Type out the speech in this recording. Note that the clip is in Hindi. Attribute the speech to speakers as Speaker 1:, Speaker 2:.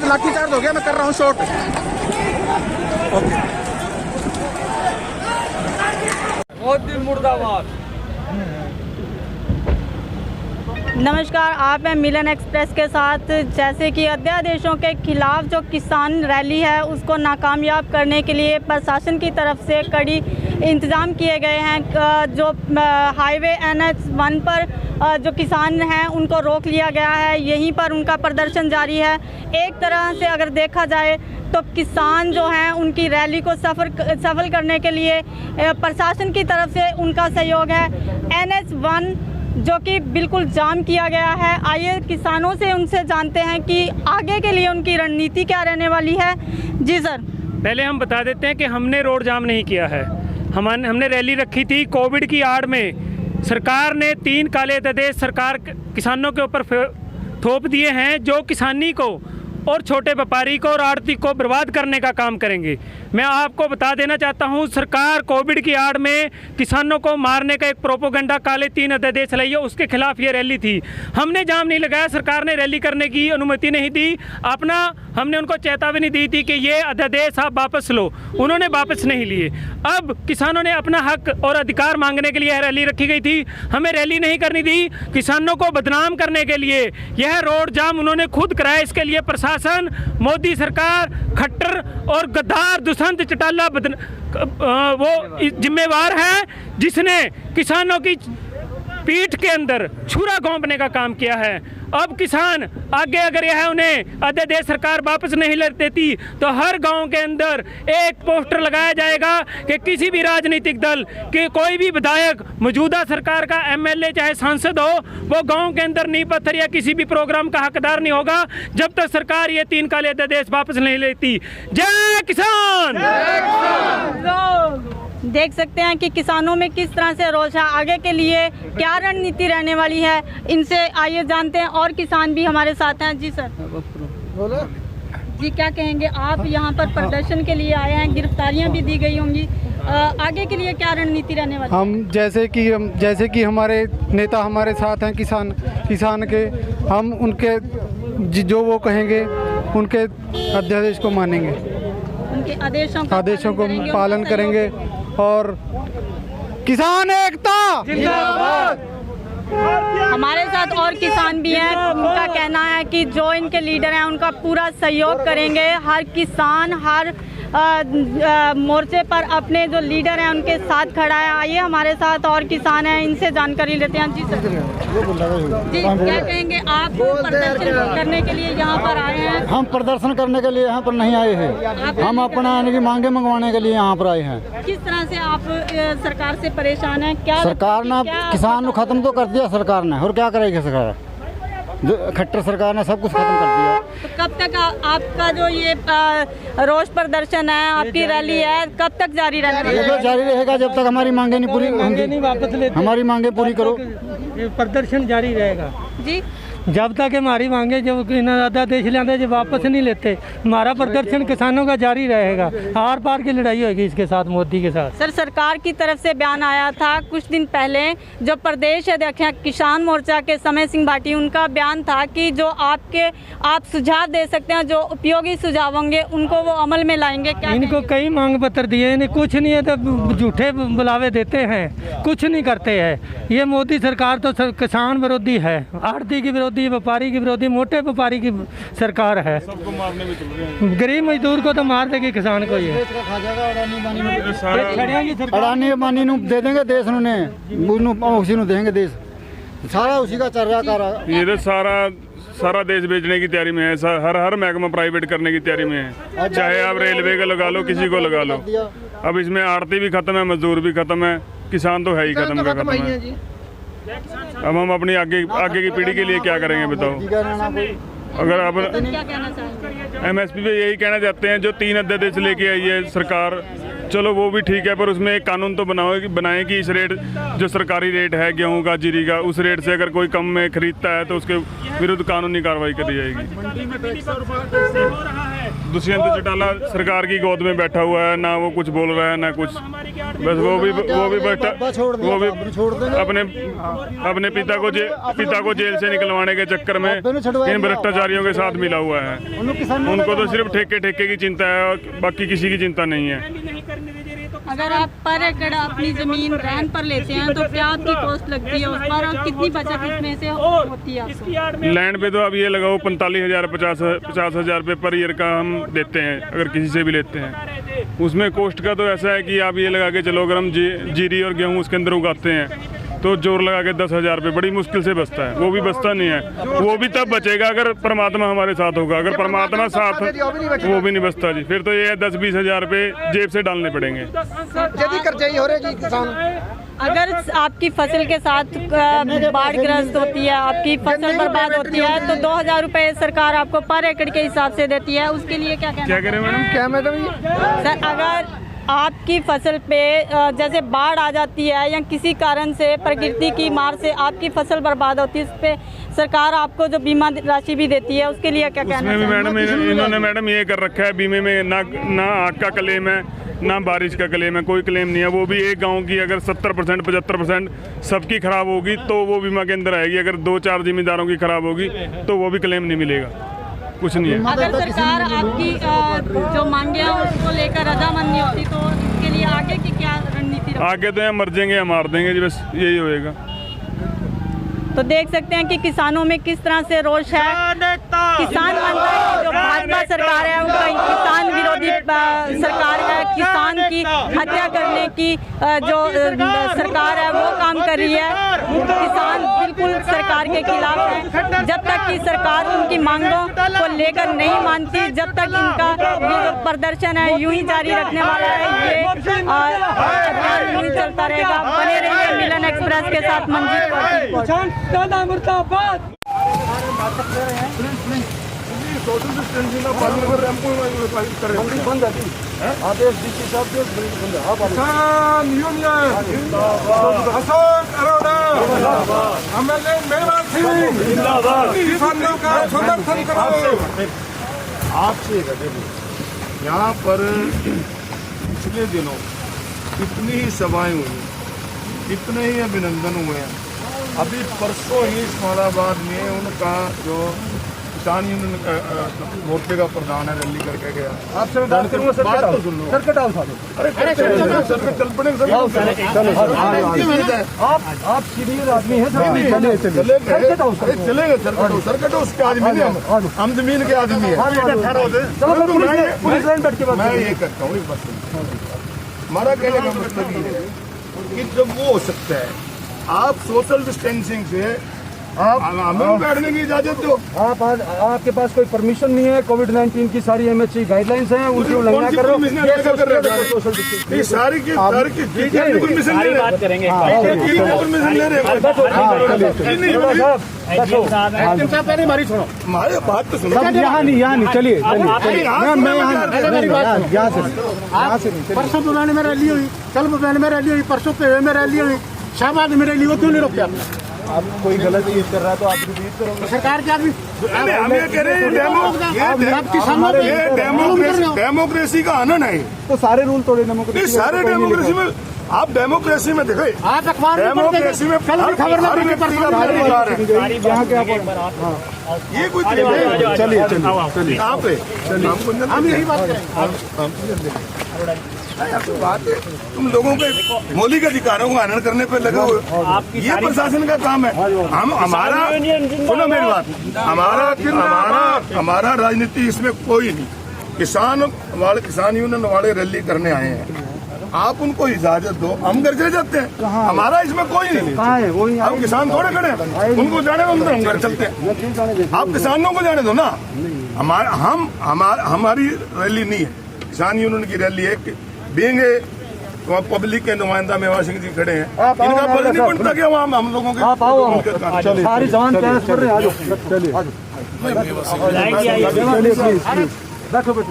Speaker 1: लाठीचार्ज हो गया, मैं कर रहा हूँ शॉट। ओके,
Speaker 2: मोदी मुर्दाबाद।
Speaker 3: नमस्कार, आप हैं मिलन एक्सप्रेस के साथ। जैसे कि अध्यादेशों के खिलाफ जो किसान रैली है उसको नाकामयाब करने के लिए प्रशासन की तरफ से कड़ी इंतज़ाम किए गए हैं। जो हाईवे NH1 पर जो किसान हैं उनको रोक लिया गया है, यहीं पर उनका प्रदर्शन जारी है। एक तरह से अगर देखा जाए तो किसान जो हैं उनकी रैली को सफल करने के लिए प्रशासन की तरफ से उनका सहयोग है। NH1 जो कि बिल्कुल जाम किया गया है। आइए किसानों से उनसे जानते हैं कि आगे के लिए उनकी रणनीति क्या रहने वाली है। जी सर,
Speaker 4: पहले हम बता देते हैं कि हमने रोड जाम नहीं किया है। हमने रैली रखी थी। कोविड की आड़ में सरकार ने 3 काले अध्यादेश सरकार किसानों के ऊपर थोप दिए हैं, जो किसानी को और छोटे व्यापारी को और आड़ती को बर्बाद करने का काम करेंगे। मैं आपको बता देना चाहता हूं, सरकार कोविड की आड़ में किसानों को मारने का एक प्रोपोगंडा काले 3 अध्यादेश लाई है, उसके खिलाफ ये रैली थी। हमने जाम नहीं लगाया, सरकार ने रैली करने की अनुमति नहीं दी। हमने उनको चेतावनी दी थी कि ये अध्यादेश आप वापस लो, उन्होंने वापस नहीं लिए। अब किसानों ने अपना हक और अधिकार मांगने के लिए यह रैली रखी गई थी। हमें रैली नहीं करनी थी। किसानों को बदनाम करने के लिए यह रोड जाम उन्होंने खुद कराया। इसके लिए प्रशासन, मोदी सरकार, खट्टर और गद्दार दुष्यंत चौटाला वो जिम्मेवार है, जिसने किसानों की पीठ के अंदर छुरा घोंपने का काम किया है। अब किसान आगे अगर यह उन्हें अध्यादेश सरकार वापस नहीं देती तो हर गांव के अंदर एक पोस्टर लगाया जाएगा कि किसी भी राजनीतिक दल के कोई भी विधायक, मौजूदा सरकार का MLA चाहे सांसद हो, वो गांव के अंदर नींव पत्थर या किसी भी प्रोग्राम का हकदार नहीं होगा जब तक सरकार ये 3 काले अध्यादेश वापस नहीं लेती। जय किसान।
Speaker 3: देख सकते हैं कि किसानों में किस तरह से रोष है। आगे के लिए क्या रणनीति रहने वाली है, इनसे आइए जानते हैं। और किसान भी हमारे साथ हैं। जी सर, जी क्या कहेंगे? आप यहाँ पर प्रदर्शन के लिए आए हैं, गिरफ्तारियाँ भी दी गई होंगी, आगे के लिए क्या रणनीति रहने वाली है?
Speaker 5: हम जैसे कि हमारे नेता हमारे साथ हैं, किसान के, हम उनके जो वो कहेंगे उनके अध्यादेश को मानेंगे,
Speaker 3: उनके आदेशों को
Speaker 5: पालन करेंगे और किसान एकता जिंदाबाद।
Speaker 3: हमारे साथ और किसान भी हैं। उनका कहना है कि जो इनके लीडर हैं उनका पूरा सहयोग करेंगे। हर किसान हर मोर्चे पर अपने जो लीडर हैं उनके साथ खड़ा है। आइए हमारे साथ और किसान हैं, इनसे जानकारी लेते हैं। जी सर, जी क्या कहेंगे? आप प्रदर्शन करने के लिए यहाँ पर आए हैं?
Speaker 6: हम प्रदर्शन करने के लिए यहाँ पर नहीं आए हैं, हम अपना की मांगे मंगवाने के लिए यहाँ पर आए हैं।
Speaker 3: किस तरह से आप सरकार से परेशान हैं? क्या
Speaker 6: सरकार ने किसान को खत्म तो कर दिया सरकार ने, और क्या करेगी सरकार? खट्टर सरकार ने सब कुछ खत्म कर दिया।
Speaker 3: तो कब तक आपका जो ये रोष प्रदर्शन है, आपकी रैली है, कब तक जारी रहेगा?
Speaker 6: ये तो जारी रहेगा जब तक हमारी मांगे नहीं पूरी होंगी। हमारी मांगे पूरी करो,
Speaker 2: प्रदर्शन जारी रहेगा
Speaker 3: जी।
Speaker 2: जब तक हमारी मांगे जो अध्यादेश लाते जो वापस नहीं लेते, हमारा प्रदर्शन किसानों का जारी रहेगा। आर पार की लड़ाई होगी इसके साथ, मोदी के साथ।
Speaker 3: सर, सरकार की तरफ से बयान आया था कुछ दिन पहले, जो प्रदेश अध्यक्ष हैं किसान मोर्चा के समय सिंह भाटी, उनका बयान था कि जो आप सुझाव दे सकते हैं, जो उपयोगी सुझाव होंगे उनको वो अमल में लाएंगे। क्या
Speaker 2: इनको कई मांग पत्र दिए, इन्हें कुछ नहीं है तो झूठे बुलावे देते हैं, कुछ नहीं करते हैं। ये मोदी सरकार तो किसान विरोधी है, आड़ती की विरोधी, व्यापारी की विरोधी, मोटे व्यापारी की सरकार है। सबको मारने में चल रहे हैं। गरीब मजदूर को तो मार देगी, किसान को ये
Speaker 6: अडानी अंबानी दे देंगे देश, उसी देंगे देश, सारा उसी का चल रहा कर।
Speaker 7: ये तो सारा देश बेचने की तैयारी में है, हर महकमा प्राइवेट करने की तैयारी में है। चाहे आप रेलवे का लगा लो, किसी को लगा लो। अब इसमें आड़ती भी खत्म है, मजदूर भी खत्म है, किसान तो है ही खत्म है। अब हम अपनी आगे की पीढ़ी के लिए क्या करेंगे बताओ? अगर आप MSP पे यही कहना चाहते हैं, जो 3 अध्यादेश लेके आई है सरकार, चलो वो भी ठीक है, पर उसमें एक कानून तो बनाएं कि इस रेट, जो सरकारी रेट है गेहूं का, जीरी का, उस रेट से अगर कोई कम में खरीदता है तो उसके विरुद्ध कानूनी कार्रवाई करी जाएगी। दुष्यंत चौटाला सरकार की गोद में बैठा हुआ है, ना वो कुछ बोल रहा है ना कुछ, बस वो भी बैठा, वो भी अपने पिता को जेल से निकलवाने के चक्कर में इन भ्रष्टाचारियों के साथ मिला हुआ है। उनको तो सिर्फ ठेके की चिंता है और बाकी किसी की चिंता नहीं है।
Speaker 3: अगर आप पर एकड़ अपनी जमीन रहन पर लेते हैं तो क्या आपकी कॉस्ट लगती है उस पर, और कितनी बचत इसमें से होती है आपको?
Speaker 7: लैंड पे तो अब ये लगाओ 45,000 50,000 रुपये पर ईयर का हम देते हैं अगर किसी से भी लेते हैं। उसमें कॉस्ट का तो ऐसा है कि आप ये लगा के चलो, अगर हम जीरी और गेहूँ उसके अंदर उगाते हैं तो जोर लगा के 10,000 रुपये बड़ी मुश्किल से बचता है। वो भी बचता नहीं है, वो भी तब बचेगा अगर परमात्मा हमारे साथ होगा। अगर परमात्मा साथ वो भी नहीं बचता जी, फिर तो ये 10-20 हज़ार रुपये जेब से डालने पड़ेंगे।
Speaker 3: अगर आपकी फसल के साथ बाढ़ ग्रस्त होती है, आपकी फसल बर्बाद होती है तो 2,000 रुपये सरकार आपको पर एकड़ के हिसाब से देती है, उसके लिए क्या कहना?
Speaker 7: क्या करें मैडम? क्या मैडम?
Speaker 3: सर, अगर आपकी फसल पे जैसे बाढ़ आ जाती है या किसी कारण से प्रकृति की मार से आपकी फसल बर्बाद होती है, उस पे सरकार आपको जो बीमा राशि भी देती है, उसके लिए क्या कहना?
Speaker 7: उसमें भी मैडम इन्होंने मैडम ये कर रखा है, बीमे में ना आग का क्लेम है ना बारिश का क्लेम है, कोई क्लेम नहीं है। वो भी एक गांव की अगर 70% 75% सबकी खराब होगी तो वो बीमा के अंदर आएगी, अगर 2-4 जिम्मेदारों की खराब होगी तो वो भी क्लेम नहीं मिलेगा, कुछ नहीं है।
Speaker 3: अगर सरकार आपकी जो मांगे हैं उसको लेकर रजामंद नहीं होती तो इसके लिए आगे की क्या रणनीति रखोगे?
Speaker 7: आगे तो यहाँ मर जाएंगे या मार देंगे जी, बस यही होएगा।
Speaker 3: तो देख सकते हैं कि किसानों में किस तरह से रोष है। किसान मानता है कि जो भाजपा सरकार है वो किसान विरोधी सरकार है, किसान की हत्या करने की जो सरकार है वो काम कर रही है। किसान बिल्कुल सरकार के खिलाफ है। जब तक कि सरकार उनकी मांगों को लेकर नहीं मानती, जब तक इनका ये जो प्रदर्शन है यूं ही जारी रखने वाला है, ये अभियान यूं ही चलता रहेगा। बने रहिए मिलन एक्सप्रेस के साथ। मंजीत
Speaker 1: आपसे यहाँ पर पिछले दिनों इतनी ही सभाएं हुई, इतने ही अभिनंदन हुए हैं। अभी परसों ही इस्माइलाबाद में उनका जो किसान यूनियन मोर्चे का प्रधान है रैली करके गया। आपसे बात करूंगा सर, बात तो सुन लो। सर्किट आओ साथ, अरे सर्किट चल पड़े सर। आप सीनियर आदमी हैं, चलेंगे सर्किट उसके आदमी नहीं, हम जमीन के आदमी है। मैं ये करता हूँ, हमारा कहने का मतलब ये है कि जब वो हो सकता है आप सोशल डिस्टेंसिंग से आप हमें बैठने की इजाजत दो।
Speaker 6: आपके पास कोई परमिशन नहीं है। कोविड-19 की सारी एमएचसी गाइडलाइंस हैं, उनकी उल्लंघना कर रहे हो।
Speaker 1: ये सारी की परमिशन ले रहे हैं। हमारे बात तो सुनो,
Speaker 6: यहाँ नहीं चलिए
Speaker 8: परसों पुराने में रैली हुई, कल पुराने में रैली हुई, परसों पेड़ में रैली हुई, शाहबाद में रैली हुई, क्यों नहीं रोकते आपने?
Speaker 6: आप कोई गलत चीज कर रहा है तो आप रिपीट करो।
Speaker 8: सरकार क्या भी
Speaker 1: हम ये कह रहे हैं डेमोक्रेसी का आनंद है।
Speaker 6: तो सारे रूल तोड़े डेमोक्रेसी,
Speaker 1: सारे डेमोक्रेसी में आप डेमोक्रेसी में देखो,
Speaker 8: आप अखबार
Speaker 1: डेमोक्रेसी में
Speaker 8: कल भी खबर में
Speaker 6: यहाँ के
Speaker 1: ये कोई
Speaker 6: चलिए
Speaker 1: हम यही बात करें। बात है तुम लोगों के मौलिक अधिकारों को हनन करने पे लगा हुआ, ये प्रशासन का काम है। हम हमारा सुनो मेरी बात, हमारा राजनीति इसमें कोई नहीं। किसान यूनियन वाले रैली करने आए हैं, आप उनको इजाजत दो, हम घर चले जाते हैं। हमारा इसमें कोई नहीं, हम किसान थोड़े खड़े हैं, उनको जाने दो, हम घर चलते हैं। आप किसानों को जाने दो ना, हमारी रैली नहीं है, किसान यूनियन की रैली है। देंगे पब्लिक के नुमाइंदा मेवा सिंह जी खड़े हैं, इनका फर्ज नहीं बनता कि हम लोगों के
Speaker 6: सारी जवान प्रयास कर रहे हैं। चलिए बैठो।